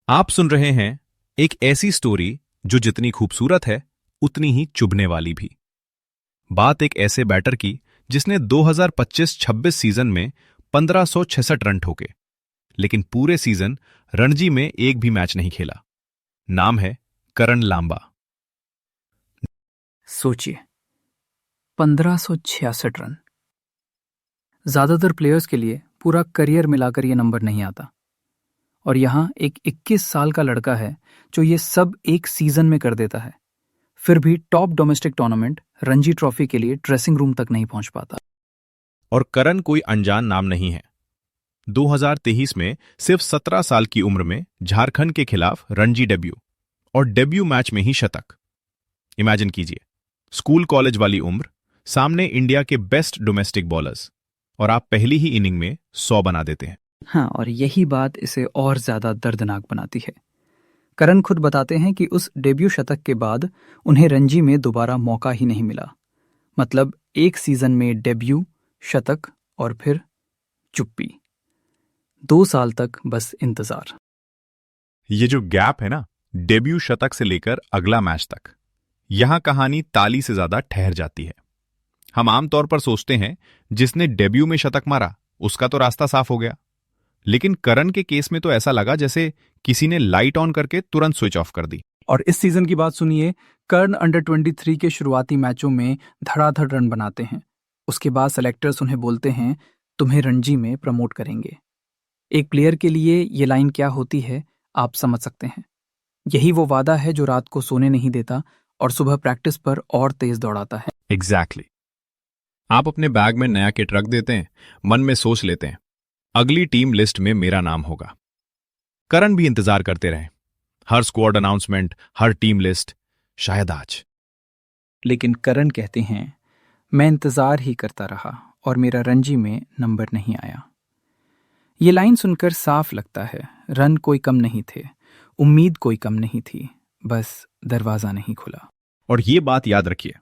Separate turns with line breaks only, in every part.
आप सुन रहे हैं एक ऐसी स्टोरी जो जितनी खूबसूरत है उतनी ही चुभने वाली भी। बात एक ऐसे बैटर की जिसने 2025-26 सीजन में 1566 रन ठोके, लेकिन पूरे सीजन रणजी में एक भी मैच नहीं खेला। नाम है करण लांबा।
सोचिए, 1566 रन। ज्यादातर प्लेयर्स के लिए पूरा करियर मिलाकर ये नंबर नहीं आता, और यहां एक 21 साल का लड़का है जो ये सब एक सीजन में कर देता है, फिर भी top domestic tournament Ranji trophy के लिए ड्रेसिंग रूम तक नहीं पहुंच पाता।
और करण कोई अनजान नाम नहीं है। 2023 में सिर्फ 17 साल की उम्र में झारखंड के खिलाफ रणजी डेब्यू, और डेब्यू मैच में ही शतक। इमेजिन कीजिए, स्कूल कॉलेज वाली उम्र, सामने इंडिया के बेस्ट डोमेस्टिक बॉलर्स, और आप पहली ही इनिंग में 100 बना देते हैं।
हाँ, और यही बात इसे और ज्यादा दर्दनाक बनाती है। करण खुद बताते हैं कि उस डेब्यू शतक के बाद उन्हें रणजी में दोबारा मौका ही नहीं मिला। मतलब एक सीजन में डेब्यू, शतक और फिर चुप्पी। 2 साल तक बस इंतजार।
ये जो गैप है ना, डेब्यू शतक से लेकर अगला मैच तक, यहां कहानी ताली से ज्यादा ठहर जाती है। हम आमतौर पर सोचते हैं जिसने डेब्यू में शतक मारा उसका तो रास्ता साफ हो गया, लेकिन करण के केस में तो ऐसा लगा जैसे किसी ने लाइट ऑन करके तुरंत स्विच ऑफ कर दी।
और इस सीजन की बात सुनिए, कर्ण अंडर 23 के शुरुआती मैचों में धड़ाधड़ रन बनाते हैं। उसके बाद सेलेक्टर्स उन्हें बोलते हैं, तुम्हें रणजी में प्रमोट करेंगे। एक प्लेयर के लिए ये लाइन क्या होती है आप समझ सकते हैं। यही वो वादा है जो रात को सोने नहीं देता और सुबह प्रैक्टिस पर और तेज दौड़ाता है।
एग्जैक्टली। आप अपने बैग में नया किट रख देते हैं, मन में सोच लेते हैं अगली टीम लिस्ट में मेरा नाम होगा। करण भी इंतजार करते रहे, हर स्क्वाड अनाउंसमेंट, हर टीम लिस्ट, शायद आज।
लेकिन करण कहते हैं, मैं इंतजार ही करता रहा और मेरा रणजी में नंबर नहीं आया। ये लाइन सुनकर साफ लगता है, रन कोई कम नहीं थे, उम्मीद कोई कम नहीं थी, बस दरवाजा नहीं खुला।
और ये बात याद रखिए,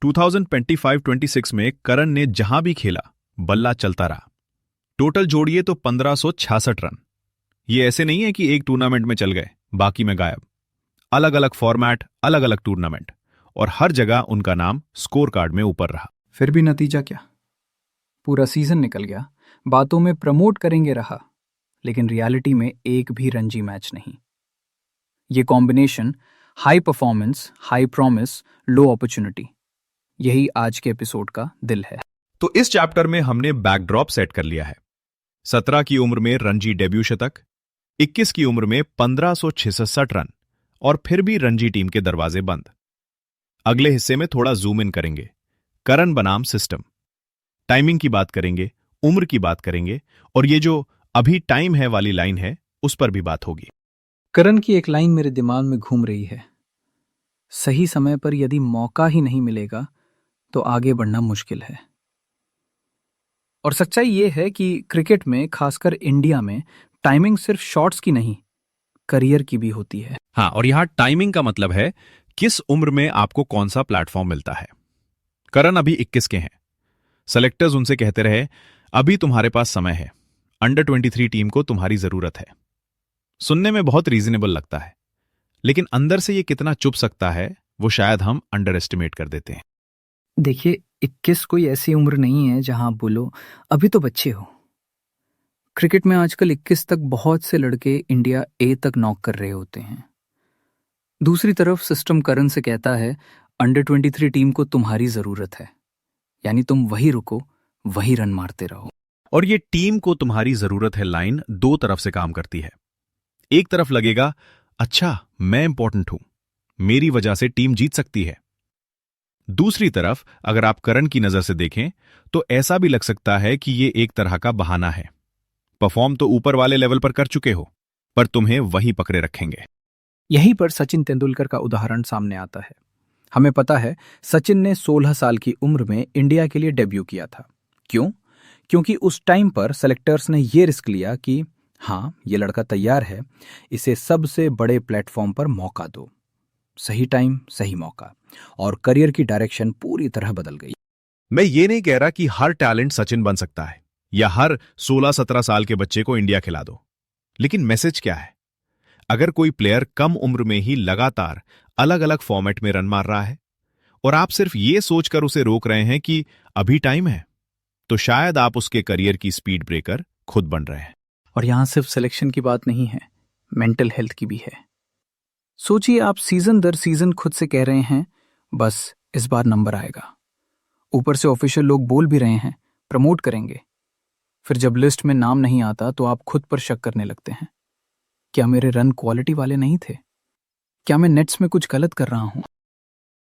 2025-26 में करण ने जहां भी खेला बल्ला चलता रहा। टोटल जोड़िए तो 1566 रन। ये ऐसे नहीं है कि एक टूर्नामेंट में चल गए बाकी में गायब। अलग अलग फॉर्मेट, अलग अलग टूर्नामेंट, और हर जगह उनका नाम स्कोर कार्ड में ऊपर रहा।
फिर भी नतीजा क्या? पूरा सीजन निकल गया, बातों में प्रमोट करेंगे रहा, लेकिन रियलिटी में एक भी रणजी मैच नहीं। ये combination high performance, high promise, low opportunity, यही आज के एपिसोड का दिल है।
तो इस चैप्टर में हमने बैकड्रॉप सेट कर लिया है। 17 की उम्र में रणजी डेब्यू शतक, 21 की उम्र में 1566 रन, और फिर भी रणजी टीम के दरवाजे बंद। अगले हिस्से में थोड़ा जूम इन करेंगे, करण बनाम सिस्टम, टाइमिंग की बात करेंगे, उम्र की बात करेंगे, और ये जो अभी टाइम है वाली लाइन है उस पर भी बात होगी।
करण की एक लाइन मेरे दिमाग में घूम रही है, सही समय पर यदि मौका ही नहीं मिलेगा तो आगे बढ़ना मुश्किल है। और सच्चाई यह है कि क्रिकेट में, खासकर इंडिया में, टाइमिंग सिर्फ शॉट्स की नहीं, करियर की भी होती है।
हाँ, और यहां टाइमिंग का मतलब है किस उम्र में आपको कौन सा प्लेटफॉर्म मिलता है। करण अभी 21 के हैं। सेलेक्टर्स उनसे कहते रहे, अभी तुम्हारे पास समय है, अंडर 23 टीम को तुम्हारी जरूरत है। सुनने में बहुत रीजनेबल लगता है, लेकिन अंदर से ये कितना चुभ सकता है वो शायद हम अंडर एस्टिमेट कर देते हैं।
देखिए, 21 कोई ऐसी उम्र नहीं है जहां आप बोलो अभी तो बच्चे हो। क्रिकेट में आजकल 21 तक बहुत से लड़के इंडिया ए तक नॉक कर रहे होते हैं। दूसरी तरफ सिस्टम करण से कहता है, अंडर 23 टीम को तुम्हारी जरूरत है, यानी तुम वही रुको, वही रन मारते रहो।
और ये टीम को तुम्हारी जरूरत है लाइन दो तरफ से काम करती है। एक तरफ लगेगा, अच्छा मैं इंपॉर्टेंट हूं, मेरी वजह से टीम जीत सकती है। दूसरी तरफ अगर आप करण की नजर से देखें तो ऐसा भी लग सकता है कि ये एक तरह का बहाना है। परफॉर्म तो ऊपर वाले लेवल पर कर चुके हो, पर तुम्हें वही पकड़े रखेंगे।
यहीं पर सचिन तेंदुलकर का उदाहरण सामने आता है। हमें पता है, सचिन ने 16 साल की उम्र में इंडिया के लिए डेब्यू किया था। क्यों? क्योंकि उस टाइम पर सेलेक्टर्स ने यह रिस्क लिया कि हाँ, ये लड़का तैयार है, इसे सबसे बड़े प्लेटफॉर्म पर मौका दो। सही टाइम, सही मौका, और करियर की डायरेक्शन पूरी तरह बदल गई।
मैं ये नहीं कह रहा कि हर टैलेंट सचिन बन सकता है या हर 16-17 साल के बच्चे को इंडिया खिला दो, लेकिन मैसेज क्या है? अगर कोई प्लेयर कम उम्र में ही लगातार अलग अलग फॉर्मेट में रन मार रहा है और आप सिर्फ ये सोचकर उसे रोक रहे हैं कि अभी टाइम है, तो शायद आप उसके करियर की स्पीड ब्रेकर खुद बन रहे हैं।
और यहां सिर्फ सिलेक्शन की बात नहीं है, मेंटल हेल्थ की भी है। सोचिए, आप सीजन दर सीजन खुद से कह रहे हैं बस इस बार नंबर आएगा। ऊपर से ऑफिशियल लोग बोल भी रहे हैं प्रमोट करेंगे। फिर जब लिस्ट में नाम नहीं आता तो आप खुद पर शक करने लगते हैं। क्या मेरे रन क्वालिटी वाले नहीं थे? क्या मैं नेट्स में कुछ गलत कर रहा हूं?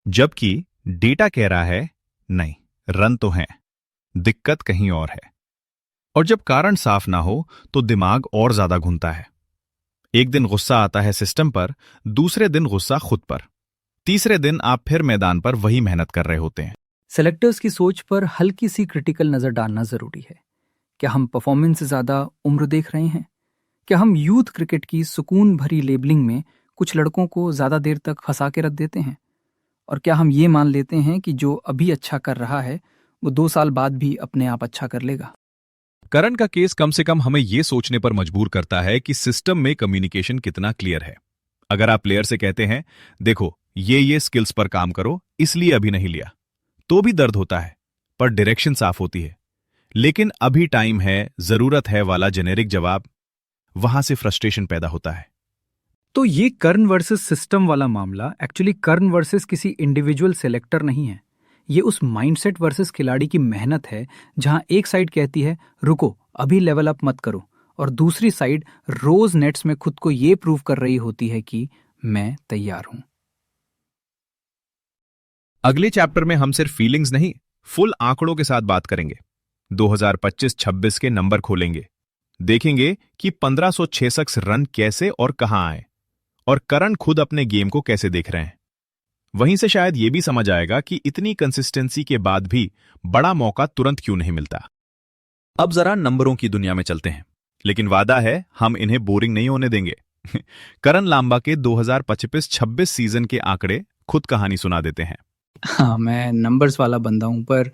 जबकि डेटा कह रहा है नहीं, रन तो हैं, दिक्कत कहीं और है। और जब कारण साफ ना हो तो दिमाग और ज्यादा घूमता है। एक दिन गुस्सा आता है सिस्टम पर, दूसरे दिन गुस्सा खुद पर, तीसरे दिन आप फिर मैदान पर वही मेहनत कर रहे होते हैं।
सेलेक्टर्स की सोच पर हल्की सी क्रिटिकल नजर डालना जरूरी है। क्या हम परफॉर्मेंस से ज्यादा उम्र देख रहे हैं? क्या हम यूथ क्रिकेट की सुकून भरी लेबलिंग में कुछ लड़कों को ज्यादा देर तक फंसा के रख देते हैं? और क्या हम ये मान लेते हैं कि जो अभी अच्छा कर रहा है वो 2 साल बाद भी अपने आप अच्छा कर लेगा?
करण का केस कम से कम हमें यह सोचने पर मजबूर करता है कि सिस्टम में कम्युनिकेशन कितना क्लियर है। अगर आप प्लेयर से कहते हैं देखो ये स्किल्स पर काम करो इसलिए अभी नहीं लिया, तो भी दर्द होता है, पर डायरेक्शन साफ होती है। लेकिन अभी टाइम है, जरूरत है वाला जेनेरिक जवाब, वहां से फ्रस्ट्रेशन पैदा होता है।
तो ये कर्ण वर्सेस सिस्टम वाला मामला एक्चुअली कर्ण वर्सेस किसी इंडिविजुअल सेलेक्टर नहीं है। ये उस माइंडसेट वर्सेस खिलाड़ी की मेहनत है, जहां एक साइड कहती है रुको अभी लेवल अप मत करो, और दूसरी साइड रोज नेट्स में खुद को ये प्रूव कर रही होती है कि मैं तैयार हूं।
अगले चैप्टर में हम सिर्फ फीलिंग्स नहीं, फुल आंकड़ों के साथ बात करेंगे। 2025-26 के नंबर खोलेंगे, देखेंगे कि 1566 रन कैसे और कहां आए, और करण खुद अपने गेम को कैसे देख रहे हैं। वहीं से शायद यह भी समझ आएगा कि इतनी कंसिस्टेंसी के बाद भी बड़ा मौका तुरंत क्यों नहीं मिलता। अब जरा नंबरों की दुनिया में चलते हैं, लेकिन वादा है हम इन्हें बोरिंग नहीं होने देंगे। करण लांबा के 2025-26 सीजन के आंकड़े खुद कहानी सुना देते हैं।
हाँ, मैं नंबर्स वाला बंदा हूं, पर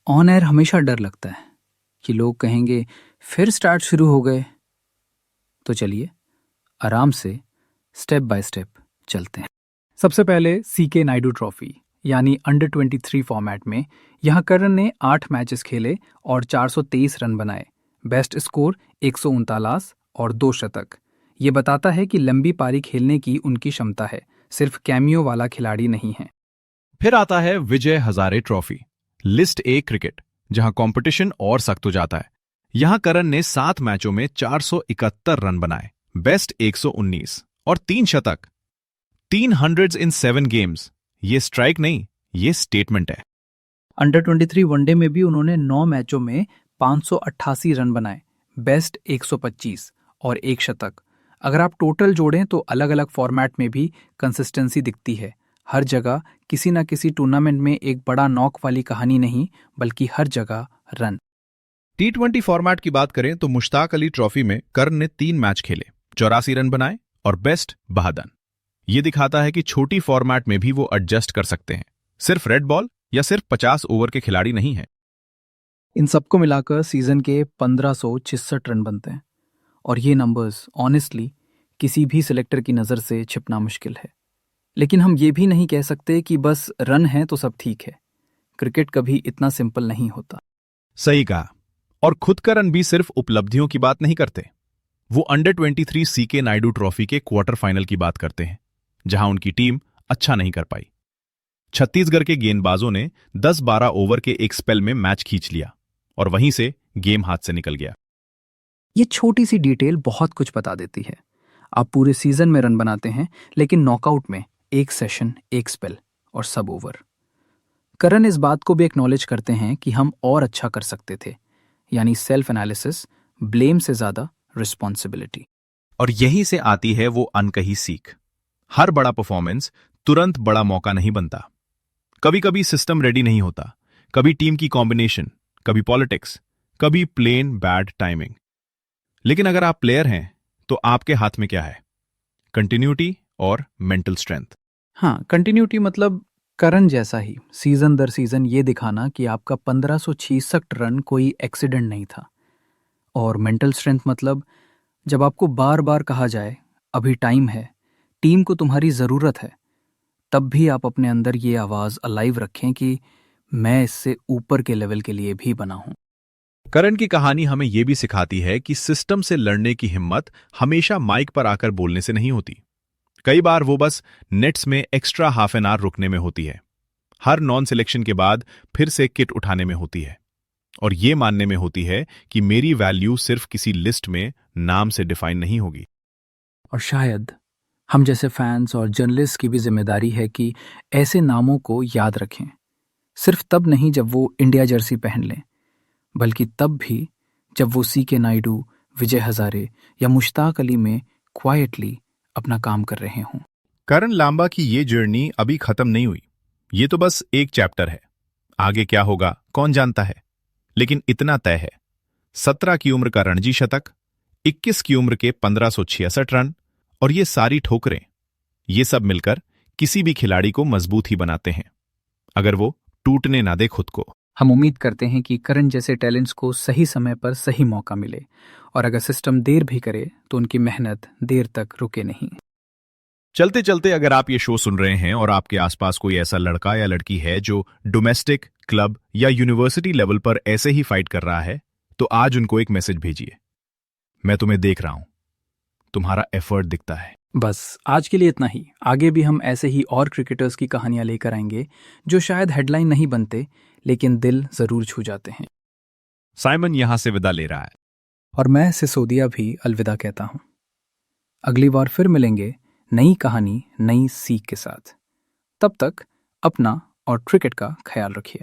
ऑन एयर हमेशा डर लगता है कि लोग कहेंगे फिर स्टार्ट शुरू हो गए। तो चलिए आराम से स्टेप बाय स्टेप चलते हैं। सबसे पहले सीके नायडू ट्रॉफी यानी अंडर 23 फॉर्मेट में यहाँ करण ने 8 मैचेस खेले और 423 रन बनाए। बेस्ट स्कोर 139 और 2 शतक। ये बताता है कि लंबी पारी खेलने की उनकी क्षमता है, सिर्फ कैमियो वाला खिलाड़ी नहीं है।
फिर आता है Vijay Hazare trophy, list A cricket, जहां कंपटीशन और सख्त हो जाता है। यहां करण ने 7 मैचों में 471 रन बनाए, बेस्ट 119 और 3 शतक। 300 इन 7 गेम्स। ये स्ट्राइक नहीं, ये स्टेटमेंट है।
अंडर 23 वनडे में भी उन्होंने 9 मैचों में 588 रन बनाए, बेस्ट 125 और 1 शतक। अगर आप टोटल जोड़ें तो अलग अलग फॉर्मेट में भी कंसिस्टेंसी दिखती है। हर जगह किसी न किसी टूर्नामेंट में एक बड़ा नॉक वाली कहानी नहीं, बल्कि हर जगह रन।
T20 फॉर्मेट की बात करें तो मुश्ताक अली ट्रॉफी में कर्ण ने 3 मैच खेले, 84 रन बनाए और बेस्ट 52। ये दिखाता है कि छोटी फॉर्मेट में भी वो एडजस्ट कर सकते हैं, सिर्फ रेड बॉल या सिर्फ 50 ओवर के खिलाड़ी नहीं है।
इन सबको मिलाकर सीजन के 1566 रन बनते हैं, और ये नंबर्स ऑनेस्टली किसी भी सिलेक्टर की नज़र से छिपना मुश्किल है। लेकिन हम ये भी नहीं कह सकते कि बस रन है तो सब ठीक है। क्रिकेट कभी इतना सिंपल नहीं होता।
सही कहा। और खुद करण भी सिर्फ उपलब्धियों की बात नहीं करते, वो अंडर 23 सीके नायडू ट्रॉफी के क्वार्टर फाइनल की बात करते हैं, जहां उनकी टीम अच्छा नहीं कर पाई। छत्तीसगढ़ के गेंदबाजों ने 10-12 ओवर के एक स्पेल में मैच खींच लिया और वहीं से गेम हाथ से निकल गया।
ये छोटी सी डिटेल बहुत कुछ बता देती है। आप पूरे सीजन में रन बनाते हैं, लेकिन नॉकआउट में एक सेशन, एक स्पेल और सब ओवर। करण इस बात को भी एक्नॉलेज करते हैं कि हम और अच्छा कर सकते थे, यानी सेल्फ एनालिसिस, ब्लेम से ज्यादा रिस्पॉन्सिबिलिटी।
और यहीं से आती है वो अनकही सीख। हर बड़ा परफॉर्मेंस तुरंत बड़ा मौका नहीं बनता। कभी कभी सिस्टम रेडी नहीं होता, कभी टीम की कॉम्बिनेशन, कभी पॉलिटिक्स, कभी प्लेन बैड टाइमिंग। लेकिन अगर आप प्लेयर हैं तो आपके हाथ में क्या है? कंटिन्यूटी और मेंटल स्ट्रेंथ।
हाँ, कंटिन्यूटी मतलब करण जैसा ही सीजन दर सीजन ये दिखाना कि आपका 1566 रन कोई एक्सीडेंट नहीं था। और मेंटल स्ट्रेंथ मतलब जब आपको बार बार कहा जाए अभी टाइम है, टीम को तुम्हारी ज़रूरत है। तब भी आप अपने अंदर ये आवाज़ अलाइव रखें कि मैं इससे ऊपर के लेवल के लिए भी बना हूं।
करण की कहानी हमें यह भी सिखाती है कि सिस्टम से लड़ने की हिम्मत हमेशा माइक पर आकर बोलने से नहीं होती। कई बार वो बस नेट्स में एक्स्ट्रा हाफ एन आवर रुकने में होती है, हर नॉन सिलेक्शन के बाद फिर से किट उठाने में होती है, और ये मानने में होती है कि मेरी वैल्यू सिर्फ किसी लिस्ट में नाम से डिफाइन नहीं होगी।
और शायद हम जैसे फैंस और जर्नलिस्ट की भी जिम्मेदारी है कि ऐसे नामों को याद रखें, सिर्फ तब नहीं जब वो इंडिया जर्सी पहन लें, बल्कि तब भी जब वो सीके नायडू, विजय हजारे या मुश्ताक अली में क्वाइटली अपना काम कर रहे हों।
करण लांबा की ये जर्नी अभी खत्म नहीं हुई, ये तो बस एक चैप्टर है। आगे क्या होगा कौन जानता है, लेकिन इतना तय है, 17 की उम्र का रणजी शतक, 21 की उम्र के 1566 रन और ये सारी ठोकरें, ये सब मिलकर किसी भी खिलाड़ी को मजबूत ही बनाते हैं, अगर वो टूटने ना दे खुद को।
हम उम्मीद करते हैं कि करण जैसे टैलेंट्स को सही समय पर सही मौका मिले, और अगर सिस्टम देर भी करे तो उनकी मेहनत देर तक रुके नहीं।
चलते चलते अगर आप ये शो सुन रहे हैं और आपके आसपास कोई ऐसा लड़का या लड़की है जो डोमेस्टिक, क्लब या यूनिवर्सिटी लेवल पर ऐसे ही फाइट कर रहा है, तो आज उनको एक मैसेज भेजिए, मैं तुम्हें देख रहा हूं, तुम्हारा एफर्ट दिखता है।
बस आज के लिए इतना ही। आगे भी हम ऐसे ही और क्रिकेटर्स की कहानियां लेकर आएंगे जो शायद हेडलाइन नहीं बनते, लेकिन दिल जरूर छू जाते हैं।
साइमन यहां से विदा ले रहा है,
और मैं सिसोदिया भी अलविदा कहता हूं। अगली बार फिर मिलेंगे नई कहानी, नई सीख के साथ। तब तक अपना और क्रिकेट का ख्याल रखिए।